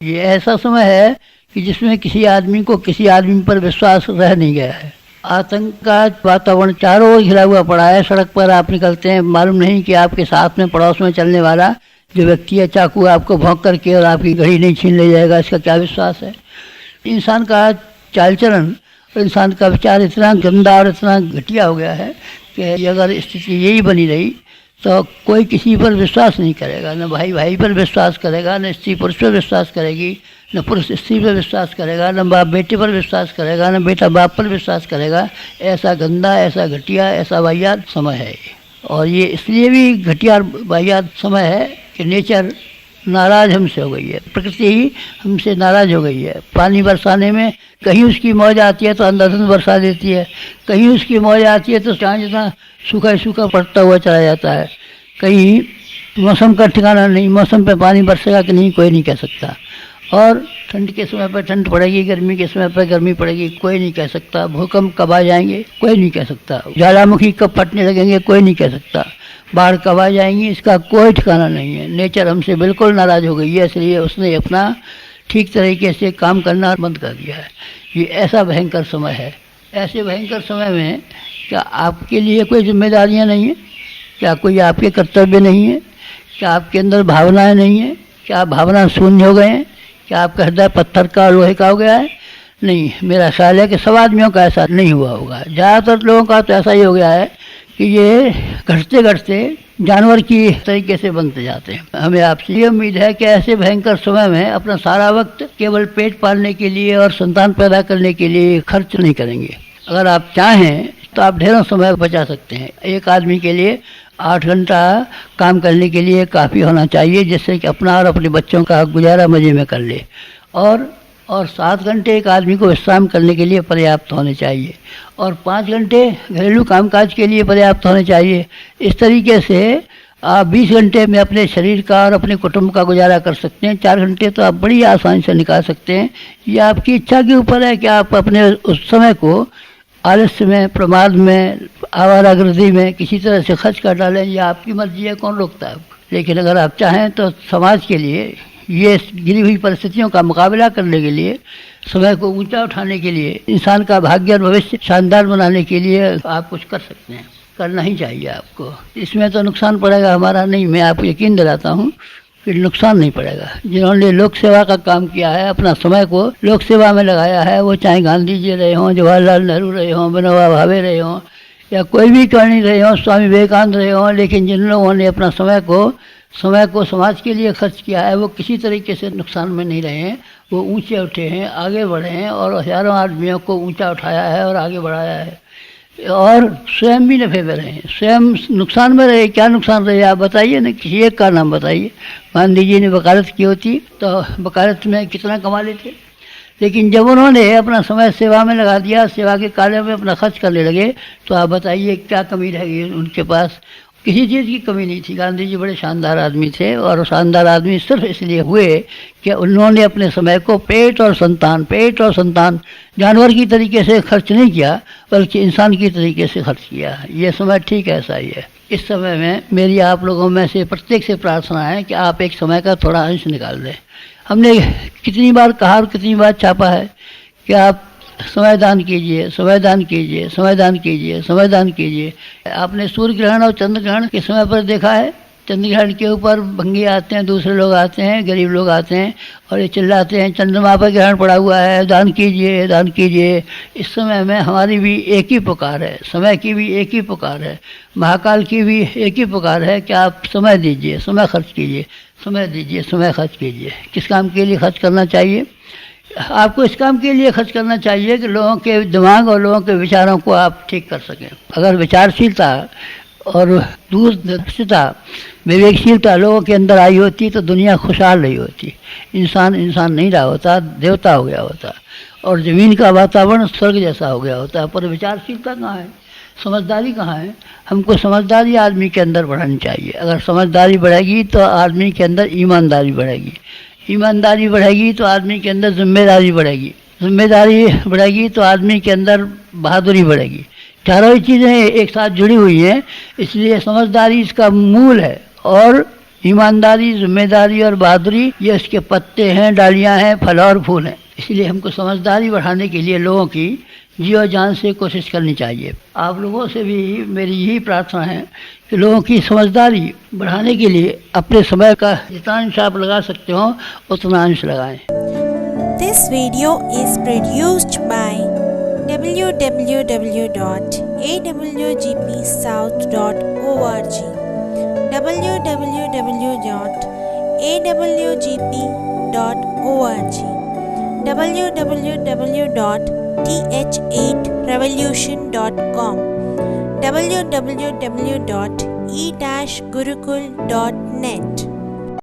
ये ऐसा समय है कि जिसमें किसी आदमी को किसी आदमी पर विश्वास रह नहीं गया है। आतंक का वातावरण चारों ओर घिरा हुआ पड़ा है। सड़क पर आप निकलते हैं, मालूम नहीं कि आपके साथ में पड़ोस में चलने वाला जो व्यक्ति है चाकू आपको भौंक करके और आपकी घड़ी नहीं छीन ले जाएगा, इसका क्या विश्वास है। इंसान का चाल चलन और इंसान का विचार इतना गंदा और इतना घटिया हो गया है कि अगर स्थिति यही बनी रही तो कोई किसी पर विश्वास नहीं करेगा। न भाई भाई पर विश्वास करेगा, न स्त्री पुरुष पर विश्वास करेगी, न पुरुष स्त्री पर विश्वास करेगा, न बाप बेटे पर विश्वास करेगा, न बेटा बाप पर विश्वास करेगा। ऐसा गंदा, ऐसा घटिया, ऐसा वाहियात समय है। और ये इसलिए भी घटिया वाहियात समय है कि नेचर नाराज़ हमसे हो गई है, प्रकृति ही हमसे नाराज़ हो गई है। पानी बरसाने में कहीं उसकी मौज आती है तो अंधाधुंध बरसा देती है, कहीं उसकी मौज आती है तो चाँद जितना सूखा सूखा पड़ता हुआ चला जाता है। कहीं मौसम का ठिकाना नहीं, मौसम पे पानी बरसेगा कि नहीं कोई नहीं कह सकता। और ठंड के समय पर ठंड पड़ेगी, गर्मी के समय पर गर्मी पड़ेगी, कोई नहीं कह सकता। भूकंप कब आ जाएंगे कोई नहीं कह सकता। ज्वालामुखी कब फटने लगेंगे कोई नहीं कह सकता। बाढ़ कब आ जाएंगी इसका कोई ठिकाना नहीं है। नेचर हमसे बिल्कुल नाराज़ हो गई है, इसलिए उसने अपना ठीक तरीके से काम करना बंद कर दिया है। ये ऐसा भयंकर समय है। ऐसे भयंकर समय में क्या आपके लिए कोई जिम्मेदारियां नहीं है? क्या कोई आपके कर्तव्य नहीं है? क्या आपके अंदर भावनाएं नहीं है? क्या आप भावना शून्य हो गए हैं? क्या आपका हृदय पत्थर का लोहे का हो गया है? नहीं, मेरा ख्याल है कि सब आदमियों का ऐसा नहीं हुआ होगा। ज़्यादातर लोगों का तो ऐसा ही हो गया है कि ये घटते घटते जानवर की तरीके से बनते जाते हैं। हमें आपसे ये उम्मीद है कि ऐसे भयंकर समय में अपना सारा वक्त केवल पेट पालने के लिए और संतान पैदा करने के लिए खर्च नहीं करेंगे। अगर आप चाहें तो आप ढेरों समय बचा सकते हैं। एक आदमी के लिए 8 घंटा काम करने के लिए काफ़ी होना चाहिए, जिससे कि अपना और अपने बच्चों का गुजारा मज़े में कर ले। और 7 घंटे एक आदमी को विश्राम करने के लिए पर्याप्त होने चाहिए, और 5 घंटे घरेलू कामकाज के लिए पर्याप्त होने चाहिए। इस तरीके से आप 20 घंटे में अपने शरीर का और अपने कुटुंब का गुजारा कर सकते हैं। 4 घंटे तो आप बड़ी आसानी से निकाल सकते हैं। ये आपकी इच्छा के ऊपर है कि आप अपने उस समय को आलस्य में, प्रमाद में, आवारागर्दी में किसी तरह से खर्च कर डालें। ये आपकी मर्जी है, कौन रोकता है आपको। लेकिन अगर आप चाहें तो समाज के लिए, ये गिरी हुई परिस्थितियों का मुकाबला करने के लिए, समय को ऊंचा उठाने के लिए, इंसान का भाग्य और भविष्य शानदार बनाने के लिए आप कुछ कर सकते हैं, करना ही चाहिए आपको। इसमें तो नुकसान पड़ेगा हमारा नहीं, मैं आपको यकीन दिलाता हूँ कि नुकसान नहीं पड़ेगा। जिन्होंने लोक सेवा का काम किया है, अपना समय को लोक सेवा में लगाया है, वो चाहे गांधी जी रहे हों, जवाहरलाल नेहरू रहे हों, विनोबा भावे रहे हों, या कोई भी करणी रहे हों, स्वामी विवेकानंद रहे हों, लेकिन जिन लोगों ने अपना समय को समाज के लिए खर्च किया है, वो किसी तरीके से नुकसान में नहीं रहे हैं। वो ऊंचे उठे हैं, आगे बढ़े हैं, और हज़ारों आदमियों को ऊंचा उठाया है और आगे बढ़ाया है, और स्वयं भी नफे में रहे, स्वयं नुकसान में रहे। क्या नुकसान रहे आप बताइए ना, किसी एक का नाम बताइए। गांधी जी ने वकालत की होती तो वकालत में कितना कमा लेते, लेकिन जब उन्होंने अपना समय सेवा में लगा दिया, सेवा के कार्य में अपना खर्च करने लगे, तो आप बताइए क्या कमी रह गई उनके पास। किसी चीज़ की कमी नहीं थी। गांधी जी बड़े शानदार आदमी थे, और शानदार आदमी सिर्फ इसलिए हुए कि उन्होंने अपने समय को पेट और संतान जानवर की तरीके से खर्च नहीं किया, बल्कि इंसान की तरीके से खर्च किया। ये समय ठीक ऐसा ही है। इस समय में मेरी आप लोगों में से प्रत्येक से प्रार्थना है कि आप एक समय का थोड़ा अंश निकाल दें। हमने कितनी बार कहा और कितनी बार छापा है कि आप समय दान कीजिए, समय दान कीजिए, समय दान कीजिए, समय दान कीजिए। आपने सूर्य ग्रहण और चंद्र ग्रहण के समय पर देखा है? चंद्र ग्रहण के ऊपर भंगी आते हैं, दूसरे लोग आते हैं, गरीब लोग आते हैं, और ये चिल्लाते हैं चंद्रमा पर ग्रहण पड़ा हुआ है, दान कीजिए, दान कीजिए। इस समय में हमारी भी एक ही पुकार है, समय की भी एक ही पुकार है, महाकाल की भी एक ही पुकार है कि आप समय दीजिए, समय खर्च कीजिए, समय दीजिए, समय खर्च कीजिए। किस काम के लिए खर्च करना चाहिए? आपको इस काम के लिए खर्च करना चाहिए कि लोगों के दिमाग और लोगों के विचारों को आप ठीक कर सकें। अगर विचारशीलता और दूरदर्शिता, विवेकशीलता लोगों के अंदर आई होती तो दुनिया खुशहाल रही होती। इंसान नहीं रहा होता, देवता हो गया होता, और ज़मीन का वातावरण स्वर्ग जैसा हो गया होता। पर विचारशीलता कहाँ है? समझदारी कहाँ है? हमको समझदारी आदमी के अंदर बढ़ानी चाहिए। अगर समझदारी बढ़ेगी तो आदमी के अंदर ईमानदारी बढ़ेगी, ईमानदारी बढ़ेगी तो आदमी के अंदर जिम्मेदारी बढ़ेगी, जिम्मेदारी बढ़ेगी तो आदमी के अंदर बहादुरी बढ़ेगी। चारों ही चीज़ें एक साथ जुड़ी हुई हैं, इसलिए समझदारी इसका मूल है। और ईमानदारी, जिम्मेदारी और बहादुरी ये इसके पत्ते हैं, डालियां हैं, फल और फूल हैं। इसलिए हमको समझदारी बढ़ाने के लिए लोगों की जी और जान से कोशिश करनी चाहिए। आप लोगों से भी मेरी यही प्रार्थना है कि लोगों की समझदारी बढ़ाने के लिए अपने समय का जितना अंश आप लगा सकते हो उतना अंश लगाएं। This video is produced by www.awgpsouth.org www.awgp.org www.th8revolution.com www.e-gurukul.net